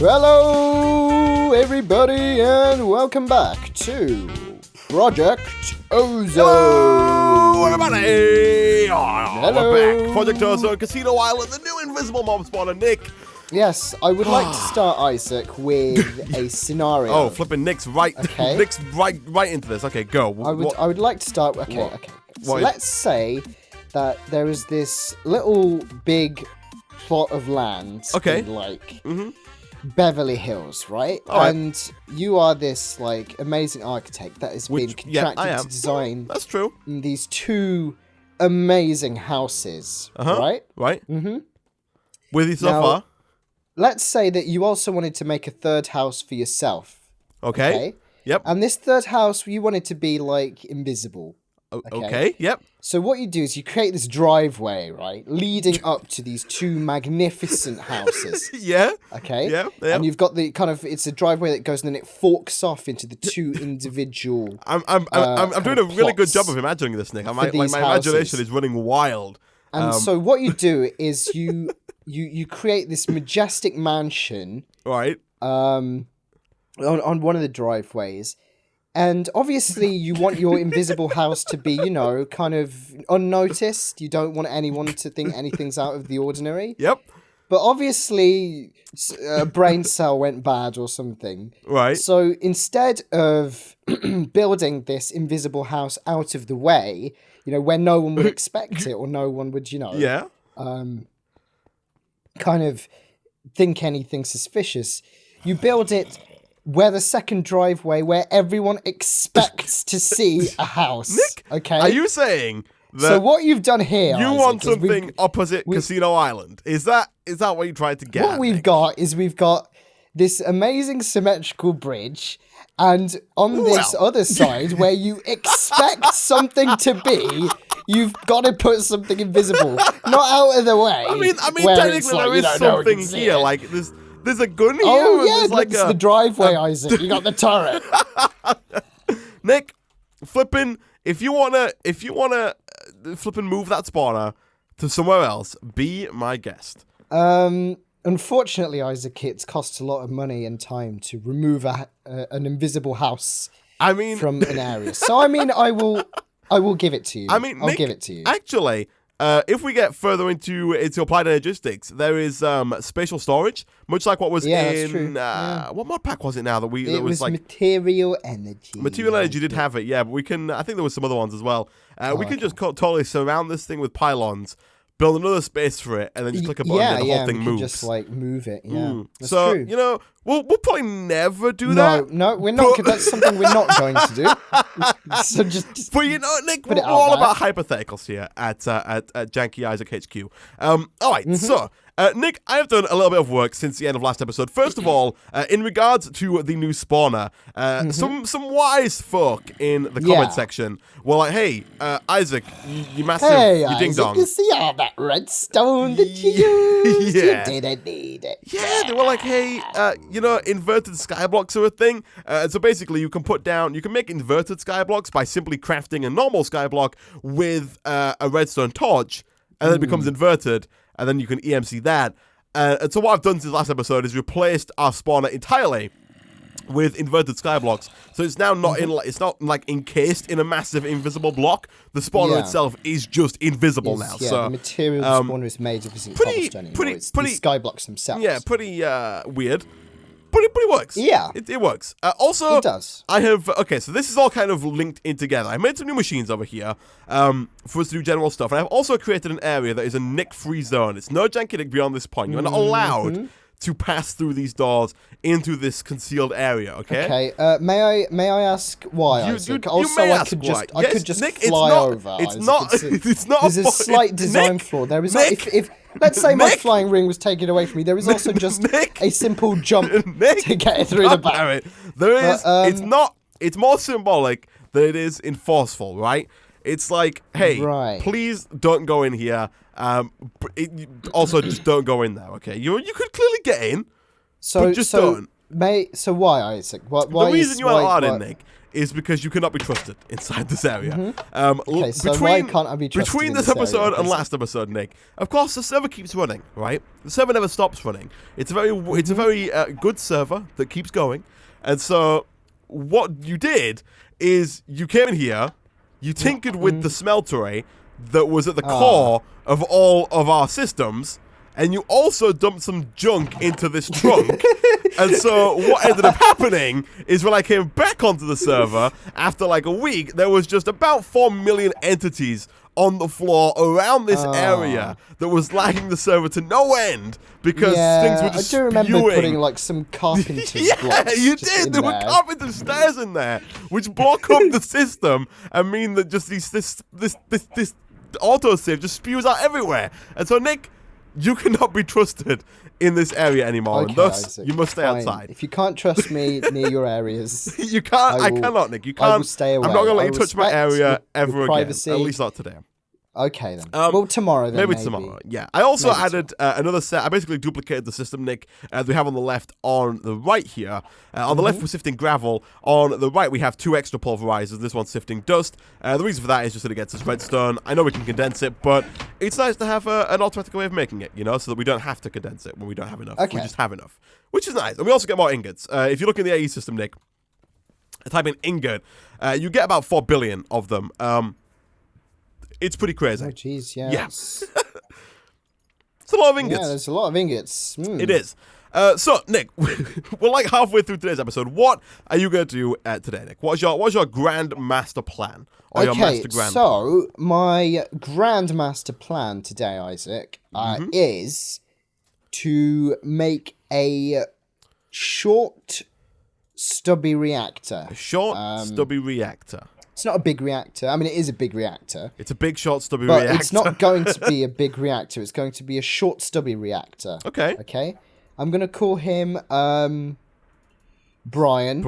Hello, everybody, and welcome back to Project Ozone. Hello, everybody! Hello. We're back. Project Ozone, Casino Island, the new invisible mob spawner, Nick. Yes, I would like to start, Isaac, with a scenario. Oh, flipping Nick's right. Okay. Nick's right into this. Okay, go. I would like to start. Okay. So let's say that there is this little big plot of land. Okay. In, like Beverly Hills, right? All right. And you are this like amazing architect that has been contracted to design. That's true. These two amazing houses, right? Right. Mm-hmm. With you so far. Let's say that you also wanted to make a third house for yourself. Okay. Yep. And this third house, you want it to be like invisible. Okay. Yep. So what you do is you create this driveway, right, leading up to these two magnificent houses. Yeah. Okay. Yeah. And you've got the kind of it's a driveway that goes and then it forks off into the two individual. I'm doing a really good job of imagining this, Nick. My imagination is running wild. And so what you do is you create this majestic mansion, right? On one of the driveways. And obviously you want your invisible house to be, kind of unnoticed. You don't want anyone to think anything's out of the ordinary. Yep. But obviously a brain cell went bad or something. Right. So instead of building this invisible house out of the way, where no one would expect it or no one would, Yeah. kind of think anything suspicious, you build it where the second driveway where everyone expects to see a house. Nick, okay? Are you saying that so what you've done here, you Isaac, want something opposite Casino Island? Is that what you tried to get? What we've got is we've got this amazing symmetrical bridge, and on this other side where you expect something to be, you've got to put something invisible, not out of the way. I mean, technically there is something here. Like there's a gun here. Oh yeah, like the driveway, Isaac. You got the turret. Nick, flipping. If you wanna flipping move that spawner to somewhere else, be my guest. Unfortunately, Isaac, it costs a lot of money and time to remove an invisible house. From an area. So I will give it to you. I'll Nick, give it to you. Actually, if we get further into applied logistics, there is spatial storage, much like what was in what mod pack was it now that it was like material energy. Material energy did have it, yeah, but we can. I think there was some other ones as well. We can just totally surround this thing with pylons, build another space for it, and then just click a button and the whole thing moves. Just like move it. Yeah, that's so true. We'll probably never do that. No, we're not. That's something we're not going to do. So just but Nick, we're all about hypotheticals here at Janky Isaac HQ. All right, so. Nick, I have done a little bit of work since the end of last episode. First of all, in regards to the new spawner, some wise folk in the comment section were like, "Hey, Isaac, you massive, you ding dong. You see all that redstone that you used? Yeah. You didn't need it. Yeah, they were like, hey, inverted skyblocks are a thing. So basically, you can make inverted skyblocks by simply crafting a normal skyblock with a redstone torch, and then it becomes inverted. And then you can EMC that. And so what I've done since last episode is replaced our spawner entirely with inverted skyblocks. So it's now not it's not like encased in a massive invisible block. The spawner itself is just invisible now. Yeah, so the material the spawner is made of isn't cobblestone anymore. It's the skyblocks themselves. Yeah, pretty weird. But it works. Yeah. It works. Also, it does. I have... Okay, so this is all kind of linked in together. I made some new machines over here for us to do general stuff. And I've also created an area that is a Nick-free zone. It's no janky Nick beyond this point. You're not allowed to pass through these doors into this concealed area, okay? Okay, may I ask why, Isaac? I could just Nick, fly over. It's not There's a slight design flaw. There is if let's say my flying ring was taken away from me, there is also just a simple jump to get it through the back. There is. It's more symbolic than it is enforceful, right? It's like, hey, please don't go in here. Also, just don't go in there, okay? You could clearly get in, but just don't. So why, Isaac? Why the reason you are allowed in, Nick, is because you cannot be trusted inside this area. Okay, so why can't I be trusted between in this this episode area? and last episode, Nick, of course the server keeps running, right? The server never stops running. It's a very good server that keeps going. And so what you did is you came in here, you tinkered with the smelter array that was at the core of all of our systems, and you also dumped some junk into this trunk. And so what ended up happening is when I came back onto the server, after like a week, there was just about 4 million entities on the floor around this area that was lagging the server to no end because things were just I do remember spewing. putting like some carpenter's blocks. Yeah, you did. There were carpenter's stairs in there, which block up the system and mean that just this autosave just spews out everywhere. And so, Nick, you cannot be trusted in this area anymore, and thus Isaac, you must stay outside. If you can't trust me near your areas, You can't. I cannot, Nick. You can't. I will stay away. I'm not going to let I you touch my respect area your ever again. privacy. At least not today. Okay then. Well, tomorrow then. Maybe tomorrow. Yeah. I also added another set. I basically duplicated the system, Nick, that we have on the left on the right here. On the left, we're sifting gravel. On the right, we have 2 extra pulverizers. This one's sifting dust. The reason for that is just that it gets us redstone. I know we can condense it, but it's nice to have an automatic way of making it, you know, so that we don't have to condense it when we don't have enough. Okay. We just have enough, which is nice. And we also get more ingots. If you look in the AE system, Nick, type in ingot, you get about 4 billion of them. It's pretty crazy. Oh, jeez, yeah. Yeah. It's a lot of ingots. Yeah, there's a lot of ingots. It is. So, Nick, we're like halfway through today's episode. What are you going to do today, Nick? What's your grand master plan? Or your master grand so my grand master plan today, Isaac, is to make a short, stubby reactor. A short, stubby reactor. It's not a big reactor. I mean, it is a big reactor. It's a big, short, stubby but reactor. it's not going to be a big reactor. It's going to be a short, stubby reactor. Okay. Okay? I'm going to call him Brian.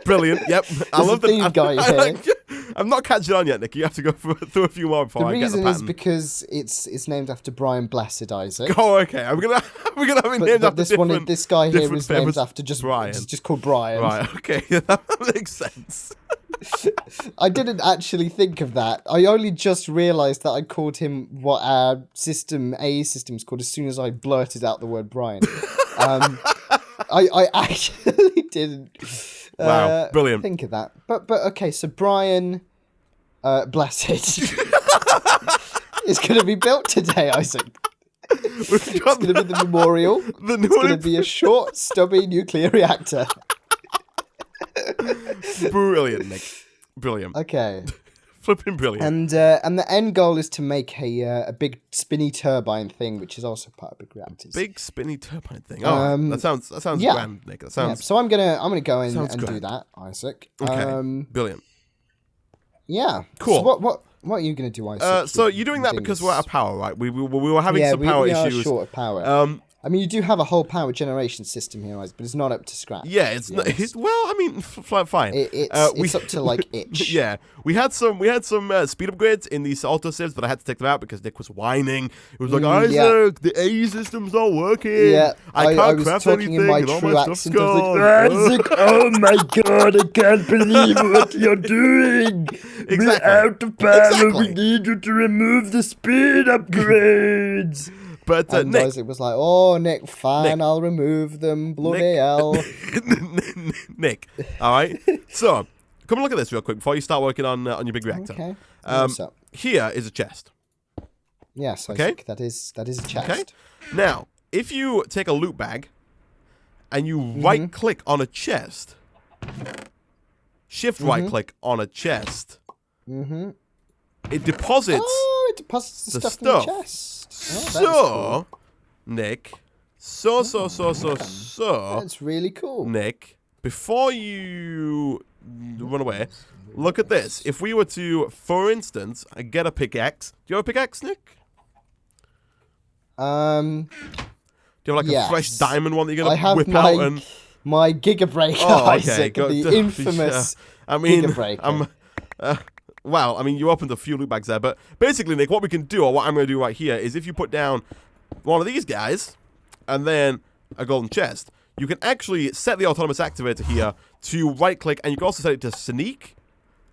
Brilliant. Yep. I love the guy here. I'm not catching on yet, Nick. You have to go through a few more before I get the pattern. The reason is because it's named after Brian Blessed, Isaac. Oh, okay. We're gonna have it named after this guy here is famous named after just Brian. It's just called Brian. Right. Okay. That makes sense. I didn't actually think of that. I only just realised that I called him what our AE system is called as soon as I blurted out the word Brian. I actually didn't. Wow, brilliant. Think of that. But okay, so Brian Blessed is going to be built today, Isaac. It's going to be the memorial. It's going to be a short, stubby nuclear reactor. Brilliant, Nick. Brilliant. Okay. Flipping brilliant. And the end goal is to make a big spinny turbine thing, which is also part of big reactors. Big spinny turbine thing. Oh, that sounds grand, Nick. That sounds. Yeah, so I'm gonna go in and do that, Isaac. Okay. Brilliant. Yeah. Cool. So what are you gonna do, Isaac? So you're doing that because we're out of power, right? We were having some power issues. Yeah, short of power. I mean, you do have a whole power generation system here, Isaac, but it's not up to scratch. Yeah, it's not. Well, I mean, fine. It's up to like itch. Yeah, we had some speed upgrades in these autosaves, but I had to take them out because Nick was whining. He was like, Isaac, the AE system's not working. Yeah, I can't was craft talking anything, in my and all true my stuff's accent. I was gone. like, Isaac, oh my god, I can't believe what you're doing. Exactly. We're out of power. Exactly. We need you to remove the speed upgrades. But and Nick, Isaac was like, "Oh, Nick, fine, I'll remove them. Bloody hell." Nick, all right. So, come and look at this real quick before you start working on your big reactor. Okay. What's up? Here is a chest. Yes, Okay. Isaac, that is a chest. Okay. Now, if you take a loot bag and you right click on a chest, shift right click on a chest, it deposits. Oh, it deposits the stuff in the chest. So, Nick, That's really cool. Nick, before you run away, look at this. If we were to, for instance, get a pickaxe. Do you have a pickaxe, Nick? Do you have like a fresh diamond one that you're gonna whip out and my Gigabreaker, Isaac, the infamous Gigabreaker. Well, I mean, you opened a few loot bags there, but basically, Nick, what we can do, or what I'm going to do right here, is if you put down one of these guys, and then a golden chest, you can actually set the autonomous activator here to right-click, and you can also set it to sneak.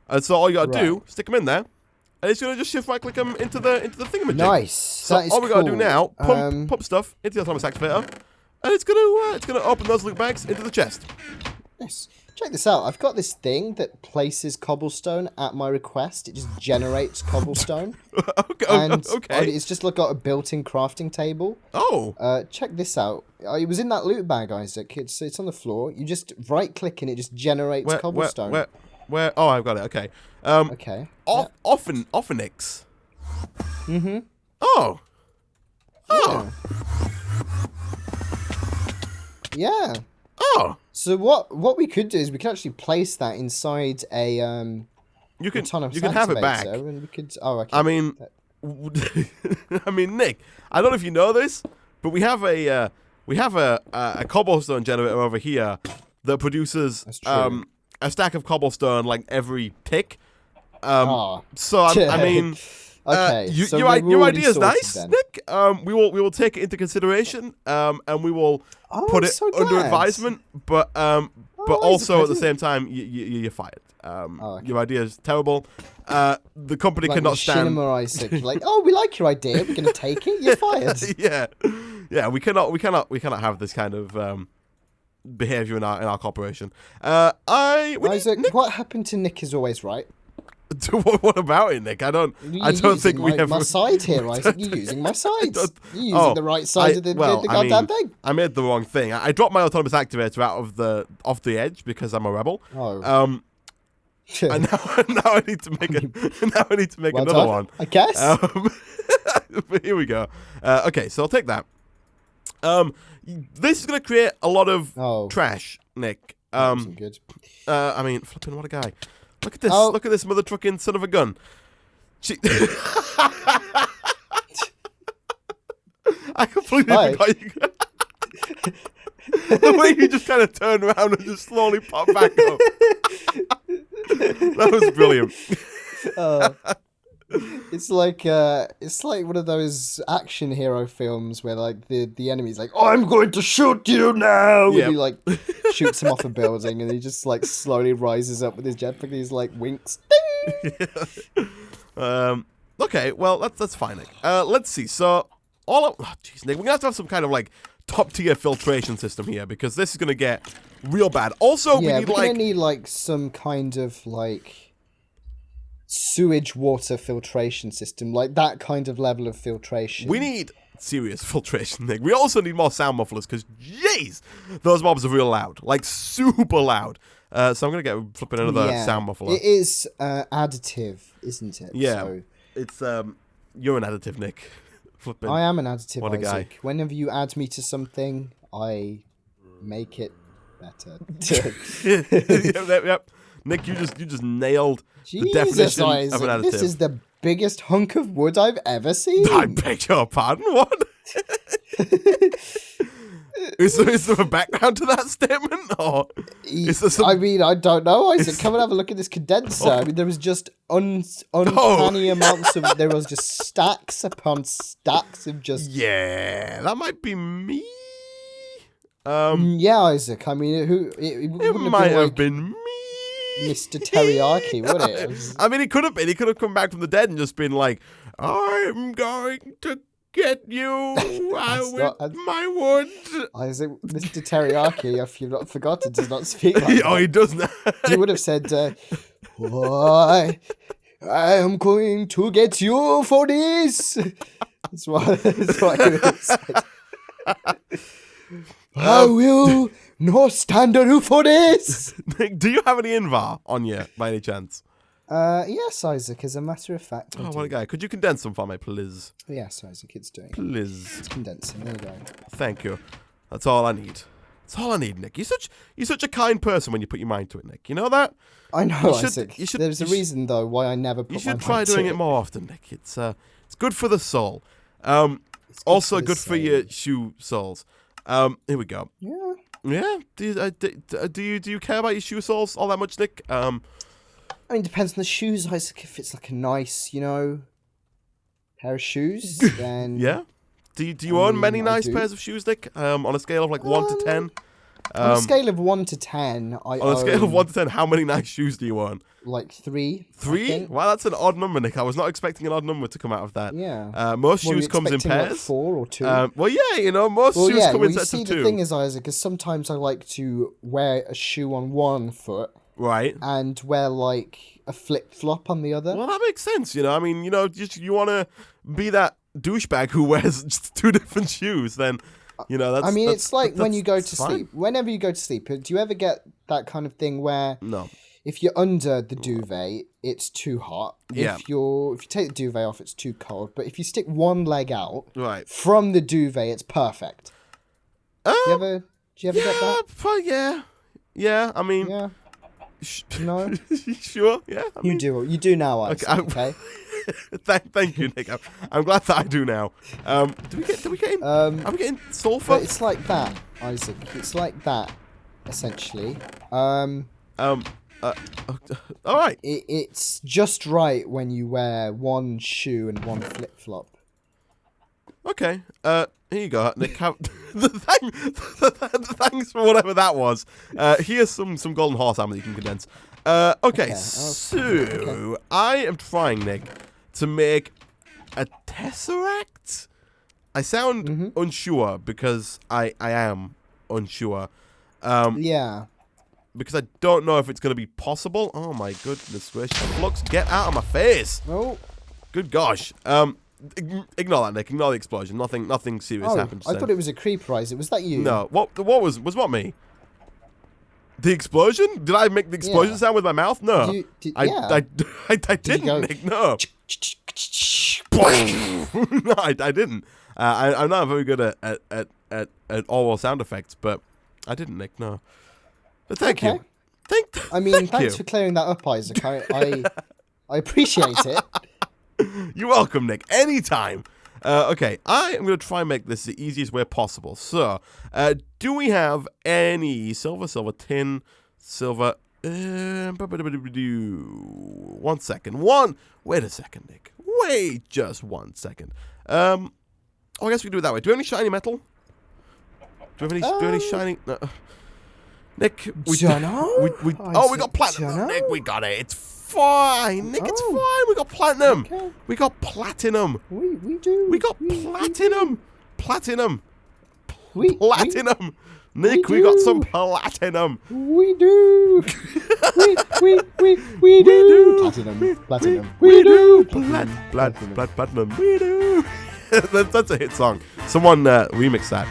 And so all you gotta do, stick them in there, and it's gonna just shift right-click them into the thingamajig. Nice. So all we gotta do now, pump stuff into the autonomous activator, and it's gonna open those loot bags into the chest. Nice. Check this out. I've got this thing that places cobblestone at my request. It just generates cobblestone. Okay. It's just got a built-in crafting table. Oh. Check this out. It was in that loot bag, Isaac. It's on the floor. You just right-click and it just generates cobblestone. Where? Oh, I've got it. Okay. Okay. Oftenix. Mm-hmm. Oh. Yeah. Oh. So what we could do is we could actually place that inside a you can autonomous have it back. And we could. Oh, okay. I mean, Nick. I don't know if you know this, but we have a cobblestone generator over here that produces a stack of cobblestone like every tick. So I mean. Okay, your idea is nice, then. Nick. We will take it into consideration, and we will put it under advisement. But also at the same time, you're fired. Your idea is terrible. The company cannot stand. Isaac. Like, oh, we like your idea. We're gonna take it. You're fired. yeah. We cannot have this kind of behavior in our corporation. Isaac, Nick, what happened to Nick is always right. What about it, Nick? I don't think we have my side here, Isaac. You're using my sides. You're using the right side of the goddamn thing. I made the wrong thing. I dropped my autonomous activator off the edge because I'm a rebel. Oh. And now I need to make another one. I guess. But here we go. Okay, so I'll take that. This is gonna create a lot of trash, Nick. Good. I mean, flipping, what a guy. Look at this. Look at this mother trucking son of a gun. I completely forgot you. The way you just kind of turned around and just slowly popped back up. That was brilliant. It's like one of those action hero films where like the enemy's like, I'm going to shoot you now, and he like shoots him off a building, and he just like slowly rises up with his jetpack. And he's like winks. Ding! Okay, well that's fine, Nick. Let's see. So jeez, Nick, we're gonna have to have some kind of like top tier filtration system here because this is gonna get real bad. Also, we're gonna need like some kind of like sewage water filtration system, like that kind of level of filtration. We need serious filtration, Nick. We also need more sound mufflers because, jeez, those mobs are real loud, like super loud. So I'm gonna get flipping another sound muffler. It is additive, isn't it? Yeah, so, it's you're an additive, Nick. Flipping. I am an additive. What a Isaac. guy. Whenever you add me to something, I make it better. Yep. Nick, you just nailed the definition Isaac, of an additive. This is the biggest hunk of wood I've ever seen. I beg your pardon, what? Is there a background to that statement? Or is there some... I mean, I don't know, Isaac. Come and have a look at this condenser. I mean, there was just uncanny amounts of... There was just stacks upon stacks of just... Yeah, that might be me. Yeah, Isaac. I mean, it might have been me. Mr. Teriyaki, would it? I mean, he could have been. He could have come back from the dead and just been like, I'm going to get you with my wood. Isaac, Mr. Teriyaki, if you've not forgotten, does not speak like that. He does not. He would have said, I am going to get you for this. That's what he would have said. I will not stand you for this. Do you have any invar on you, by any chance? Yes, Isaac, as a matter of fact. Oh, what a guy. Could you condense some for me, please? Yes, Isaac, it's doing. Please. It's condensing. There you go. Thank you. That's all I need. That's all I need, Nick. You're such a kind person when you put your mind to it, Nick. You know that? I know, Isaac. There's a reason, though, why I never put my mind to it. You should try doing it more often, Nick. It's good for the soul. Also good for your shoe soles. Here we go. Yeah. Yeah. Do you care about your shoe soles all that much, Nick? I mean, it depends on the shoes, Isaac. If it's like a nice, pair of shoes, then yeah. Do you own many nice pairs of shoes, Nick? On a scale of like 1 to 10, On a scale of 1 to 10, on a scale of 1 to 10, how many nice shoes do you own? Like 3. 3? Wow, that's an odd number, Nick. I was not expecting an odd number to come out of that. Yeah. Most shoes comes in pairs. Like 4 or 2. Well, yeah, you know, most shoes come in sets of 2. The thing is, Isaac, is sometimes I like to wear a shoe on one foot. Right. And wear, like, a flip-flop on the other. Well, that makes sense, you know. I mean, you know, you want to be that douchebag who wears just 2 different shoes, then, you know, that's... I mean, it's like when you go to sleep. Whenever you go to sleep, do you ever get that kind of thing where... No. If you're under the duvet, it's too hot. Yeah. If you take the duvet off, it's too cold. But if you stick one leg out from the duvet, it's perfect. Do you ever get that? Yeah. Yeah, I mean... Yeah. No? Sure, yeah. I mean, you do now, Isaac, okay? Thank you, Nick. I'm glad that I do now. Are we getting sulfur? But it's like that, Isaac. It's like that, essentially. All right. It's just right when you wear one shoe and one flip-flop. Okay. Here you go, Nick. Thanks for whatever that was. Here's some golden horse armor that you can condense. Okay, so I am trying, Nick, to make a tesseract. I sound unsure because I am unsure. Yeah. Because I don't know if it's going to be possible. Oh my goodness gracious. Flux, get out of my face. Oh. Good gosh. Ignore that, Nick. Ignore the explosion. Nothing serious happened. I thought it was a creeper, Isaac. Was that you? No. What was what me? The explosion? Did I make the explosion sound with my mouth? No. I didn't, Nick. No. No, I didn't. I'm not very good at oral sound effects, but I didn't, Nick. No. But thank you. Thanks for clearing that up, Isaac. I appreciate it. You're welcome, Nick. Anytime. Okay, I am going to try and make this the easiest way possible. So, do we have any silver, tin, silver? 1 second. Wait a second, Nick. Wait just 1 second. I guess we can do it that way. Do we have any shiny metal? Do we have any shiny... Nick, we got platinum. Nick, we got it. It's fine. Nick, it's fine. We got platinum. Okay. We got platinum. We do. We got platinum. Platinum. Platinum. Nick, we got some platinum. We do. we do. Platinum. We do. Platinum. We do. That's a hit song. Someone remix that.